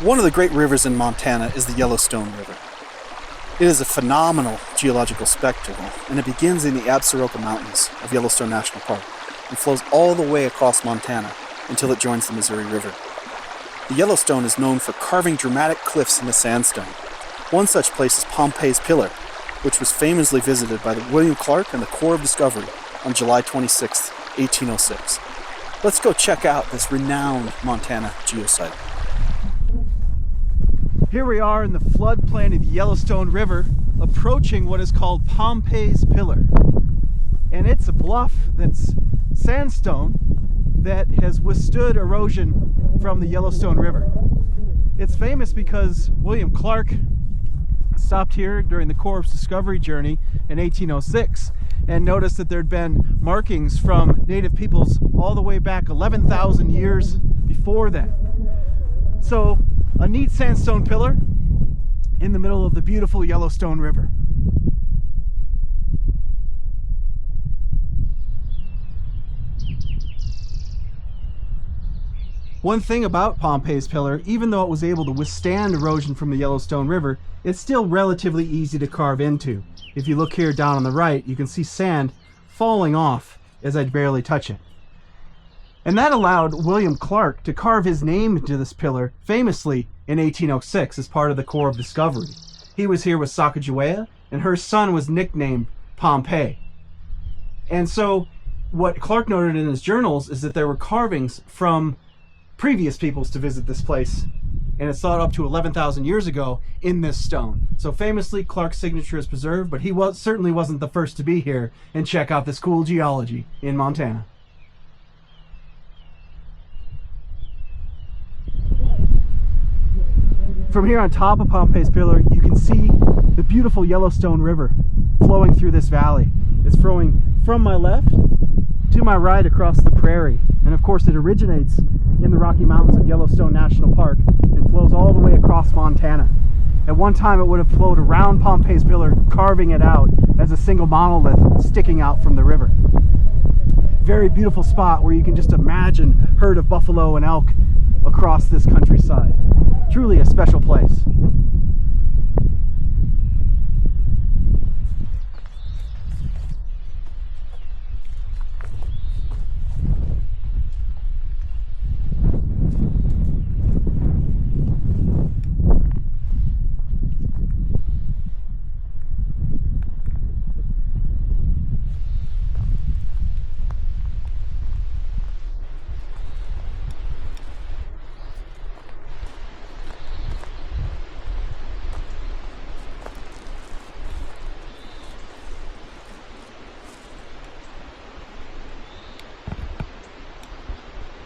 One of the great rivers in Montana is the Yellowstone River. It is a phenomenal geological spectacle, and it begins in the Absaroka Mountains of Yellowstone National Park and flows all the way across Montana until it joins the Missouri River. The Yellowstone is known for carving dramatic cliffs in the sandstone. One such place is Pompeys Pillar, which was famously visited by William Clark and the Corps of Discovery on July 26, 1806. Let's go check out this renowned Montana geosite. Here we are in the floodplain of the Yellowstone River, approaching what is called Pompeys Pillar. And it's a bluff that's sandstone that has withstood erosion from the Yellowstone River. It's famous because William Clark stopped here during the Corps of Discovery journey in 1806 and noticed that there'd been markings from native peoples all the way back 11,000 years before that. So, a neat sandstone pillar in the middle of the beautiful Yellowstone River. One thing about Pompeys Pillar, even though it was able to withstand erosion from the Yellowstone River, it's still relatively easy to carve into. If you look here down on the right, you can see sand falling off as I barely touch it. And that allowed William Clark to carve his name into this pillar famously in 1806 as part of the Corps of Discovery. He was here with Sacagawea, and her son was nicknamed Pompey. And so what Clark noted in his journals is that there were carvings from previous peoples to visit this place, and it's thought up to 11,000 years ago in this stone. So famously, Clark's signature is preserved, but he certainly wasn't the first to be here and check out this cool geology in Montana. From here on top of Pompeys Pillar, you can see the beautiful Yellowstone River flowing through this valley. It's flowing from my left to my right across the prairie. And of course, it originates in the Rocky Mountains of Yellowstone National Park and flows all the way across Montana. At one time, it would have flowed around Pompeys Pillar, carving it out as a single monolith sticking out from the river. Very beautiful spot where you can just imagine a herd of buffalo and elk across this countryside. Truly a special place.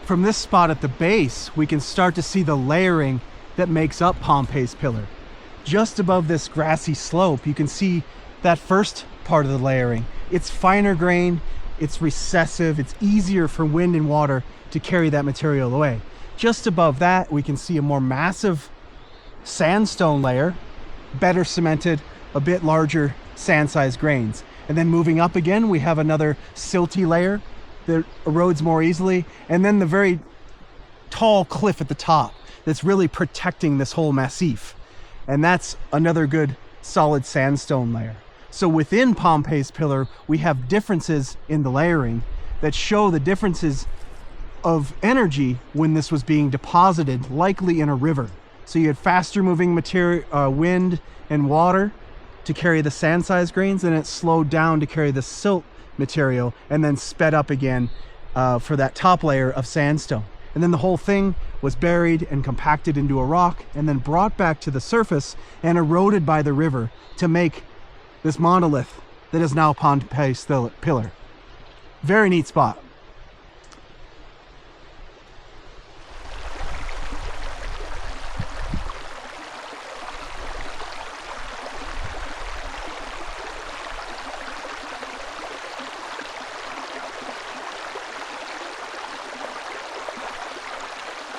From this spot at the base, we can start to see the layering that makes up Pompeys Pillar. Just above this grassy slope, you can see that first part of the layering. It's finer grained, it's recessive, it's easier for wind and water to carry that material away. Just above that, we can see a more massive sandstone layer, better cemented, a bit larger sand-sized grains. And then moving up again, we have another silty layer that erodes more easily, and then the very tall cliff at the top that's really protecting this whole massif. And that's another good solid sandstone layer. So within Pompeys Pillar, we have differences in the layering that show the differences of energy when this was being deposited, likely in a river. So you had faster moving material, wind and water to carry the sand-sized grains, and it slowed down to carry the silt material, and then sped up again for that top layer of sandstone. And then the whole thing was buried and compacted into a rock and then brought back to the surface and eroded by the river to make this monolith that is now Pompeys Pillar. Very neat spot.